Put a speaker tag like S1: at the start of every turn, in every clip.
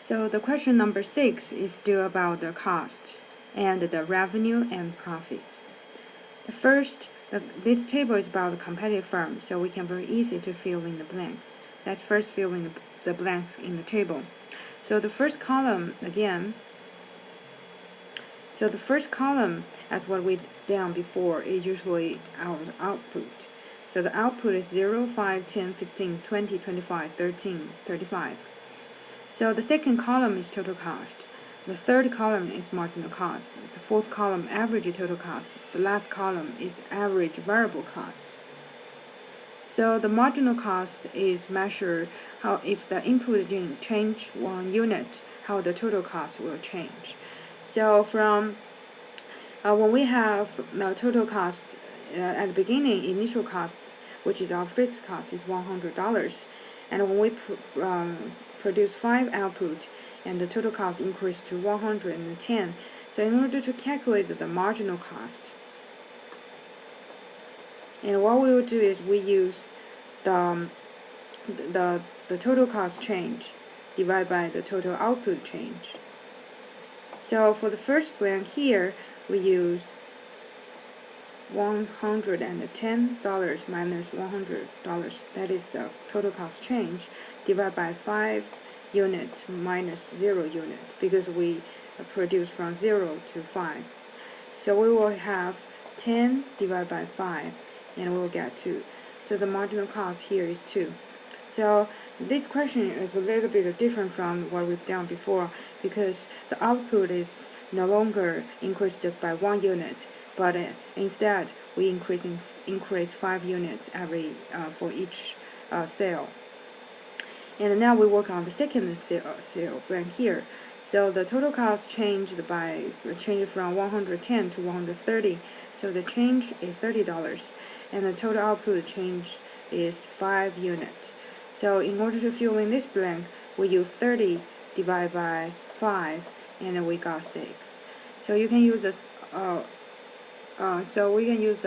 S1: So the question number 6 is still about the cost and the revenue and profit. First, this table is about the competitive firm, so we can very easy to fill in the blanks. Let's first fill in the blanks in the table. So the first column again. So the first column, as what we've done before, is usually our output. So the output is 0, 5, 10, 15, 20, 25, 13, 35. So the second column is total cost. The third column is marginal cost. The fourth column, average total cost. The last column is average variable cost. So the marginal cost is measured how if the input change 1 unit, how the total cost will change. So from when we have total cost at the beginning, initial cost, which is our fixed cost, is $100, and when we produce 5 output, and the total cost increased to 110. So in order to calculate the marginal cost, and what we will do is we use the total cost change divided by the total output change. So for the first blank here, we use $110 minus $100. That is the total cost change divided by 5 units minus 0 unit, because we produce from 0 to 5. So we will have 10 divided by 5, and we will get 2. So the marginal cost here is 2. So this question is a little bit different from what we've done before, because the output is no longer increased just by 1 unit, but instead we increase 5 units every for each sale. And now we work on the second sale blank here. So the total cost changed from 110 to 130. So the change is $30, and the total output change is 5 units. So in order to fill in this blank, we use 30 divided by 5, and we got 6. So you can use this. So we can use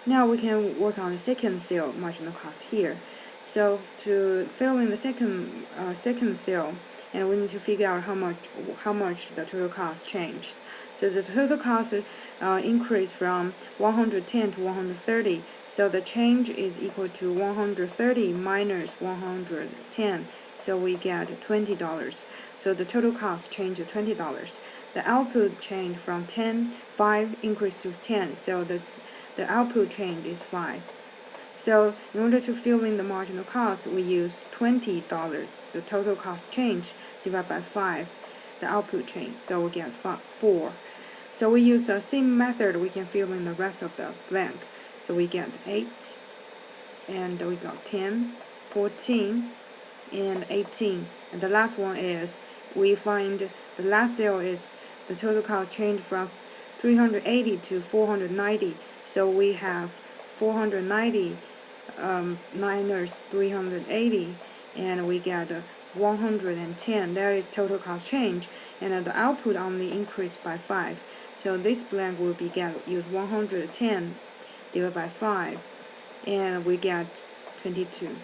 S1: Now we can work on the second sale marginal cost here. So to fill in the second sale, and we need to figure out how much the total cost changed. So the total cost increased from 110 to 130. So the change is equal to 130 minus 110. So we get $20. So the total cost changed to $20. The output changed from 5 increased to 10. So the output change is 5. So in order to fill in the marginal cost, we use $20, the total cost change, divided by 5, the output change. So we get 4. So we use the same method, we can fill in the rest of the blank. So we get 8, and we got 10, 14, and 18. And the last one is, we find the last sale is the total cost change from 380 to 490. So we have 490 minus 380, and we get 110. That is total cost change, and the output only increased by 5. So this blank will be use 110 divided by 5, and we get 22.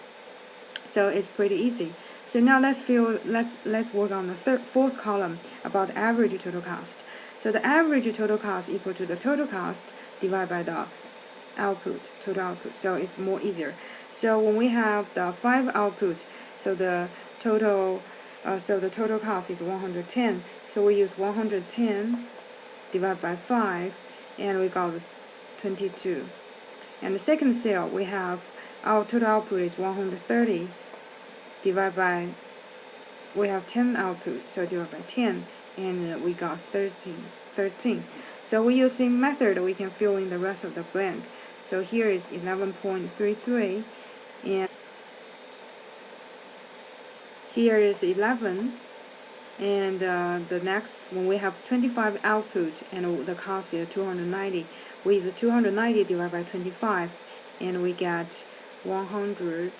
S1: So it's pretty easy. So now let's work on the fourth column about average total cost. So the average total cost equal to the total cost divided by the total output. So it's more easier. So when we have the 5 output, so the total cost is 110. So we use 110 divided by 5, and we got 22. And the second sale, we have our total output is 130 divided by, we have 10 output, so divided by 10, and we got 13. So we use same method, we can fill in the rest of the blank. So here is 11.33, and here is 11, and the next, when we have 25 output and the cost is 290, we use 290 divided by 25, and we get 100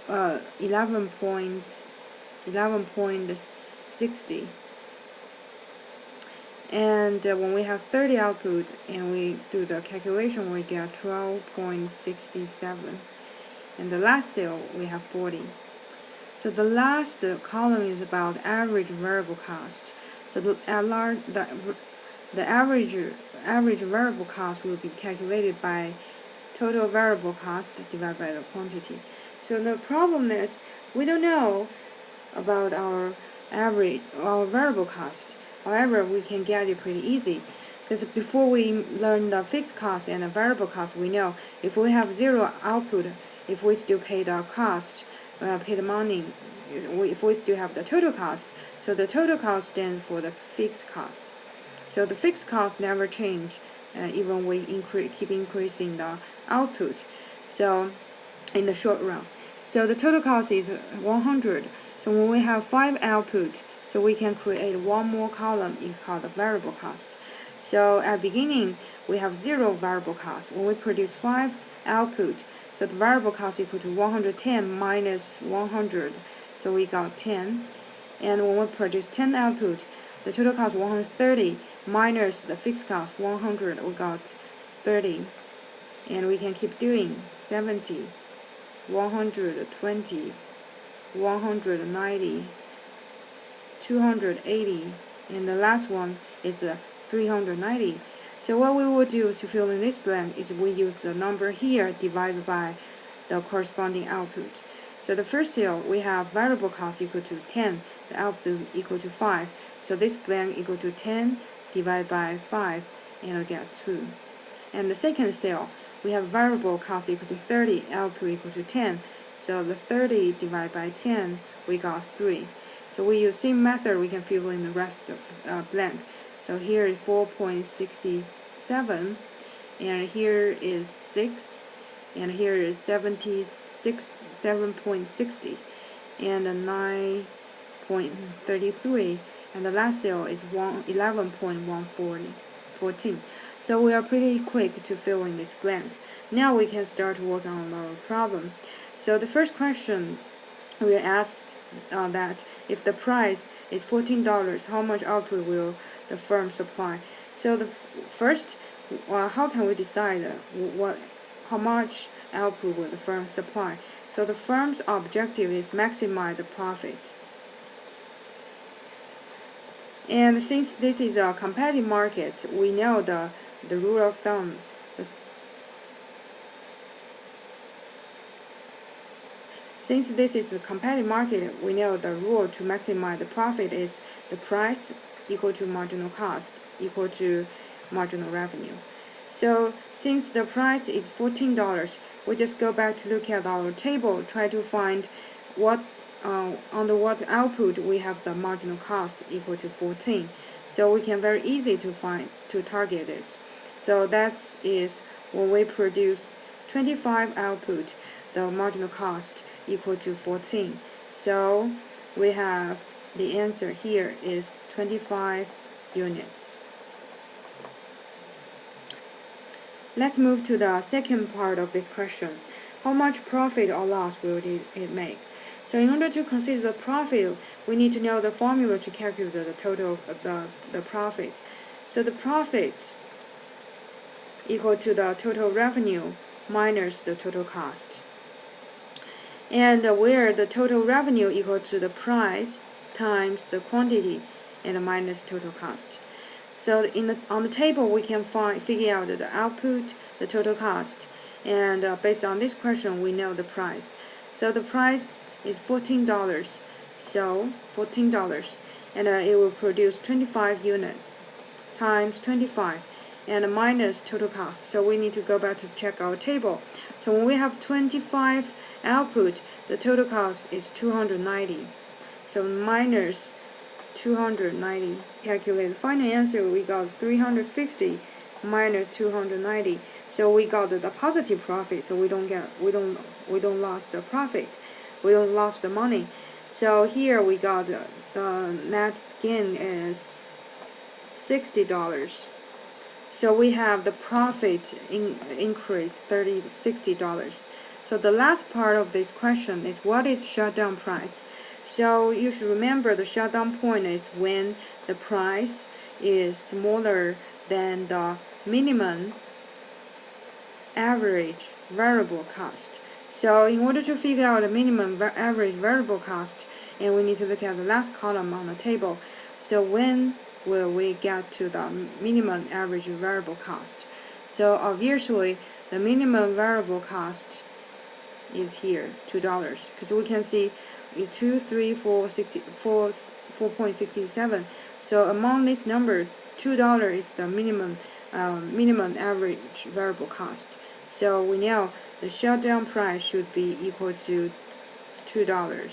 S1: 11.60, and when we have 30 output and we do the calculation, we get 12.67, and the last cell we have 40. So the last column is about average variable cost. So the average variable cost will be calculated by total variable cost divided by the quantity. So the problem is we don't know about our variable cost. However, we can get it pretty easy, because before we learn the fixed cost and the variable cost, we know if we have zero output, if we still pay the cost, pay the money, if we still have the total cost, so the total cost stands for the fixed cost. So the fixed cost never change, even we keep increasing the output. So in the short run, so the total cost is 100. So when we have 5 output, so we can create one more column. It's called the variable cost. So at the beginning we have 0 variable cost. When we produce 5 output, so the variable cost equal to 110 minus 100. So we got 10. And when we produce 10 output, the total cost 130 minus the fixed cost 100. We got 30. And we can keep doing 70, 120, 190, 280, and the last one is 390. So what we will do to fill in this blank is we use the number here divided by the corresponding output. So the first cell we have variable cost equal to 10, the output equal to 5. So this blank equal to 10 divided by 5, and we get 2. And the second cell we have variable cost equal to 30, output equal to 10. So the 30 divided by 10, we got 3. So we use same method, we can fill in the rest of blank. So here is 4.67, and here is 6, and here is 7.60, and 9.33, and the last cell is 11.14. So we are pretty quick to fill in this blank. Now we can start to work on our problem. So the first question we asked that if the price is $14, how much output will the firm supply? So the first, how can we decide how much output will the firm supply? So the firm's objective is maximize the profit. And since this is a competitive market, we know the rule of thumb. Since this is a competitive market, we know the rule to maximize the profit is the price equal to marginal cost equal to marginal revenue. So since the price is $14, we just go back to look at our table, try to find under what output we have the marginal cost equal to 14. So we can very easy to target it. So that is when we produce 25 output, the marginal cost equal to 14. So we have the answer here is 25 units. Let's move to the second part of this question. How much profit or loss will it make? So in order to consider the profit, we need to know the formula to calculate the total of the profit. So the profit equal to the total revenue minus the total cost. And where the total revenue equal to the price times the quantity and minus total cost. So on the table we can figure out the output, the total cost, and based on this question we know the price. So the price is $14. So $14, and it will produce 25 units times 25 and minus total cost. So we need to go back to check our table. So when we have 25 output, the total cost is 290. So minus 290. Calculate the final answer. We got 350 minus 290. So we got the positive profit. So we don't lose the profit. We don't lose the money. So here we got the net gain is $60. So we have the profit increase $60. So the last part of this question is what is shutdown price? So you should remember the shutdown point is when the price is smaller than the minimum average variable cost. So in order to figure out the minimum average variable cost, and we need to look at the last column on the table. So when will we get to the minimum average variable cost? So obviously the minimum variable cost is here, $2, because we can see 2, 3, 4, 4.67. So among this number, $2 is the minimum average variable cost. So we know the shutdown price should be equal to $2.